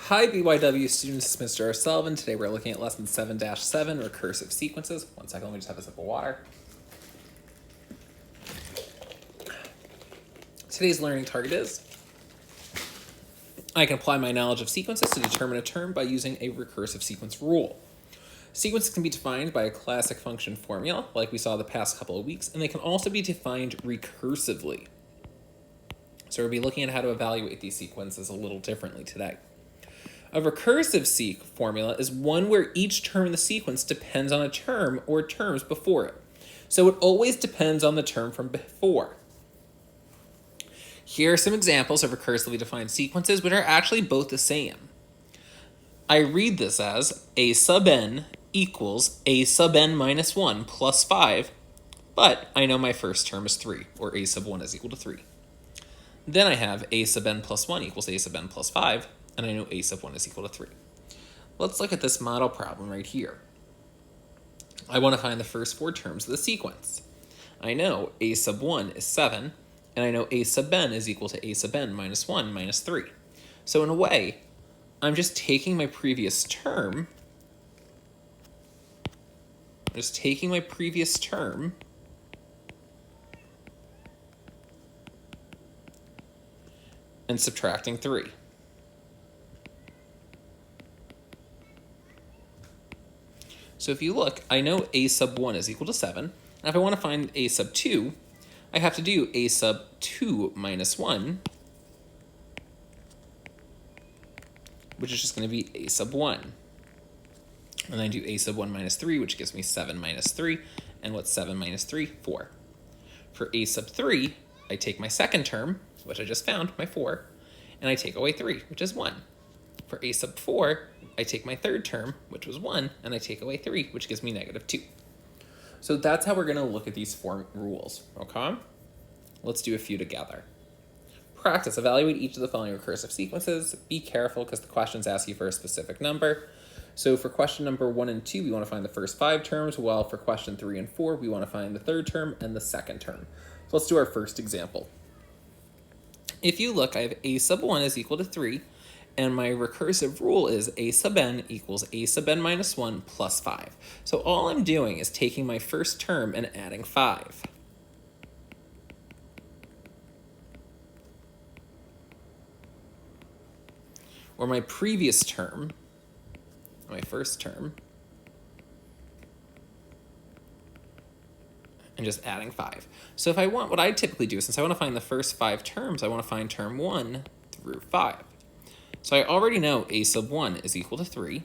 Hi BYW students, it's Mr. O'Sullivan. Today we're looking at lesson 7-7, recursive sequences. One second, let me just have a sip of water. Today's learning target is, I can apply my knowledge of sequences to determine a term by using a recursive sequence rule. Sequences can be defined by a classic function formula, like we saw the past couple of weeks, and they can also be defined recursively. So we'll be looking at how to evaluate these sequences a little differently today. A recursive formula is one where each term in the sequence depends on a term or terms before it. So it always depends on the term from before. Here are some examples of recursively defined sequences which are actually both the same. I read this as a sub n equals a sub n minus 1 plus 5, but I know my first term is 3, or a sub 1 is equal to 3. Then I have a sub n plus 1 equals a sub n plus 5, and I know a sub 1 is equal to 3. Let's look at this model problem right here. I want to find the first 4 terms of the sequence. I know a sub 1 is 7, and I know a sub n is equal to a sub n minus 1 minus 3. So in a way, I'm just taking my previous term, and subtracting 3. So if you look, I know a sub 1 is equal to 7, and if I want to find a sub 2, I have to do a sub 2 minus 1, which is just going to be a sub 1. And then I do a sub 1 minus 3, which gives me 7 minus 3, and what's 7 minus 3? 4. For a sub 3, I take my second term, which I just found, my 4, and I take away 3, which is 1. For a sub 4, I take my third term, which was 1, and I take away 3, which gives me negative 2. So that's how we're going to look at these 4 rules, okay? Let's do a few together. Practice. Evaluate each of the following recursive sequences. Be careful because the questions ask you for a specific number. So for question number 1 and 2, we want to find the first 5 terms, while for question 3 and 4, we want to find the third term and the second term. So let's do our first example. If you look, I have a sub 1 is equal to 3, and my recursive rule is a sub n equals a sub n minus 1 plus 5. So all I'm doing is taking my first term and adding 5. Or my previous term, my first term, and just adding 5. So if I want, what I typically do, since I want to find the first 5 terms, I want to find term 1 through 5. So I already know a sub 1 is equal to 3.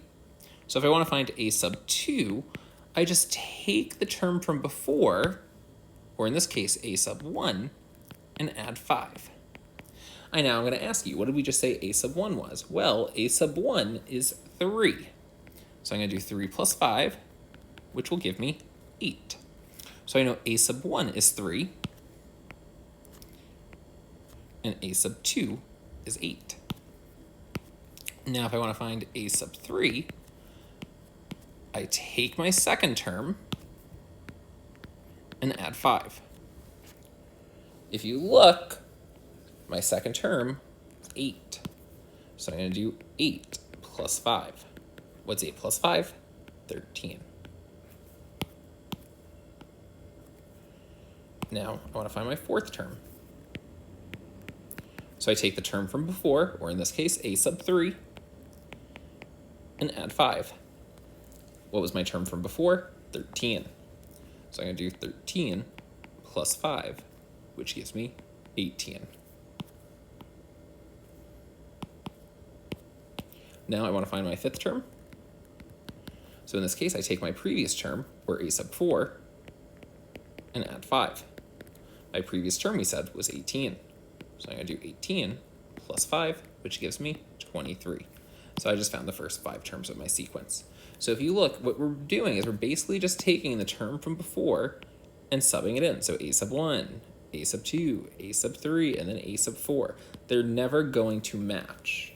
So if I want to find a sub 2, I just take the term from before, or in this case, a sub 1, and add 5. Now I'm going to ask you, what did we just say a sub 1 was? Well, a sub 1 is 3. So I'm going to do 3 plus 5, which will give me 8. So I know a sub 1 is 3, and a sub 2 is 8. Now if I want to find a sub 3, I take my second term and add 5. If you look, my second term is 8. So I'm going to do 8 plus 5. What's 8 plus 5? 13. Now I want to find my fourth term. So I take the term from before, or in this case, a sub 3, and add 5. What was my term from before? 13. So I'm going to do 13 plus 5, which gives me 18. Now I want to find my fifth term. So in this case, I take my previous term, or a sub 4, and add 5. My previous term, we said, was 18. So I'm going to do 18 plus 5, which gives me 23. So I just found the first 5 terms of my sequence. So if you look, what we're doing is we're basically just taking the term from before and subbing it in. So a sub 1, a sub 2, a sub 3, and then a sub 4. They're never going to match.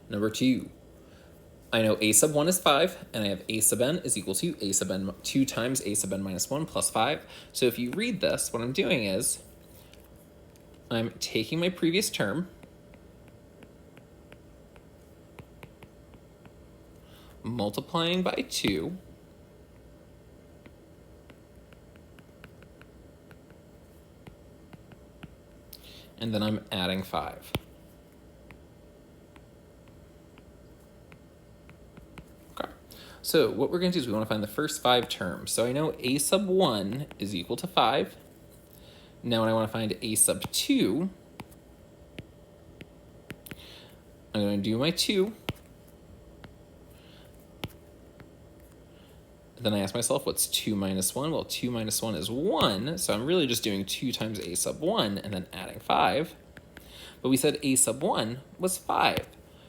Number 2. I know a sub 1 is 5, and I have a sub n is equal to a sub n 2 times a sub n minus 1 plus 5. So if you read this, what I'm doing is I'm taking my previous term multiplying by 2, and then I'm adding 5. Okay, so what we're going to do is we want to find the first 5 terms. So I know a sub 1 is equal to 5. Now when I want to find a sub 2, I'm going to do my 2. Then I ask myself, what's 2 minus 1? Well, 2 minus 1 is 1, so I'm really just doing 2 times a sub 1 and then adding 5. But we said a sub 1 was 5.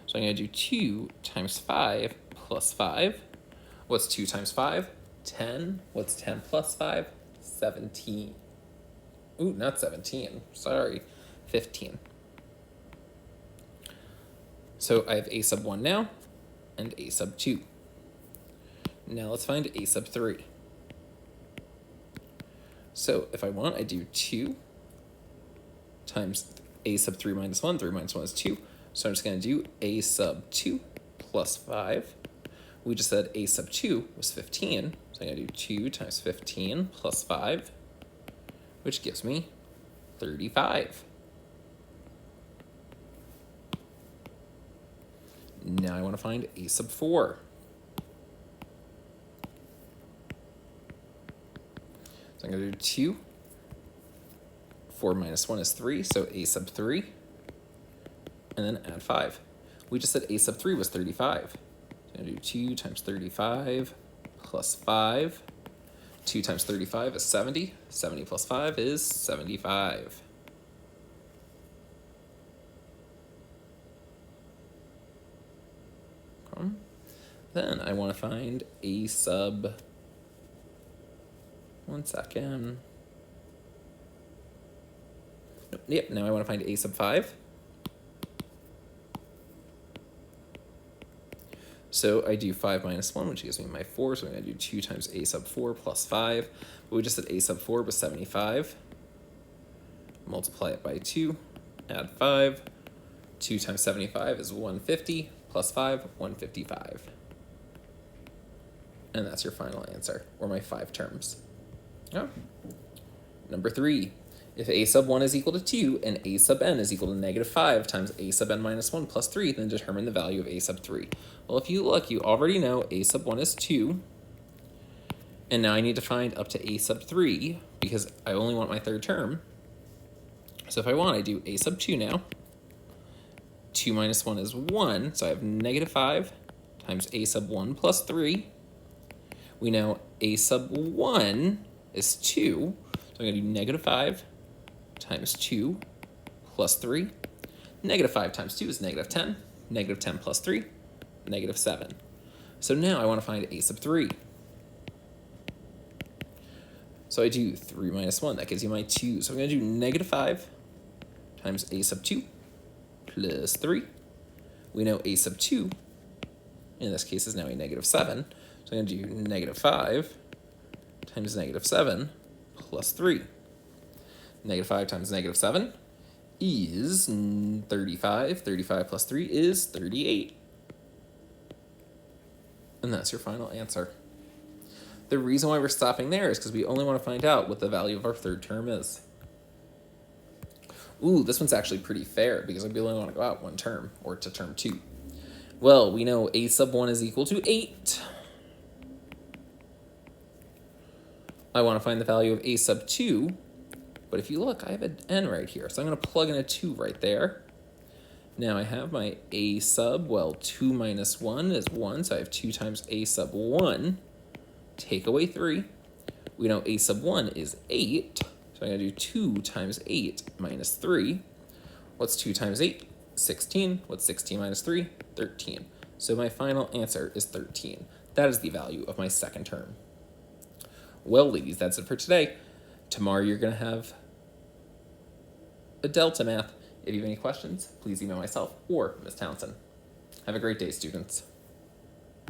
So I'm going to do 2 times 5 plus 5. What's 2 times 5? 10. What's 10 plus 5? 17. Ooh, not 17. Sorry. 15. So I have a sub 1 now and a sub 2. Now let's find a sub 3. So if I want, I do 2 times a sub 3 minus 1. 3 minus 1 is 2. So I'm just going to do a sub 2 plus 5. We just said a sub 2 was 15. So I'm going to do 2 times 15 plus 5, which gives me 35. Now I want to find a sub 4. So I'm going to do 2. 4 minus 1 is 3, so a sub 3. And then add 5. We just said a sub 3 was 35. So I'm going to do 2 times 35 plus 5. 2 times 35 is 70. 70 plus 5 is 75. Then I want to find a sub... One second. Yep, now I want to find a sub 5. So I do 5 minus 1, which gives me my 4. So I'm going to do 2 times a sub 4 plus 5. But we just said a sub 4 was 75. Multiply it by 2. Add 5. 2 times 75 is 150. Plus 5, 155. And that's your final answer, or my 5 terms. Oh. Number 3. If a sub 1 is equal to 2 and a sub n is equal to negative 5 times a sub n minus 1 plus 3, then determine the value of a sub 3. Well, if you look, you already know a sub 1 is 2. And now I need to find up to a sub 3 because I only want my third term. So if I want, I do a sub 2 now. 2 minus 1 is 1, so I have negative 5 times a sub 1 plus 3. We know a sub 1 is 2, so I'm going to do negative 5 times 2 plus 3. Negative 5 times 2 is negative 10. Negative 10 plus 3, negative 7. So now I want to find a sub 3. So I do 3 minus 1. That gives you my 2. So I'm going to do negative 5 times a sub 2 plus 3. We know a sub 2, in this case, is now a negative 7. So I'm going to do negative 5 times negative 7 plus 3. Negative 5 times negative 7 is 35. 35 plus 3 is 38. And that's your final answer. The reason why we're stopping there is because we only want to find out what the value of our third term is. Ooh, this one's actually pretty fair because we only want to go out one term, or to term 2. Well, we know a sub 1 is equal to 8. I want to find the value of a sub 2, but if you look, I have an n right here, so I'm going to plug in a 2 right there. Now I have my a sub, well, 2 minus 1 is 1, so I have 2 times a sub 1. Take away 3. We know a sub 1 is 8, so I'm going to do 2 times 8 minus 3. What's 2 times 8? 16. What's 16 minus 3? 13. So my final answer is 13. That is the value of my second term. Well, ladies, that's it for today. Tomorrow you're going to have a delta math. If you have any questions, please email myself or Ms. Townsend. Have a great day, students.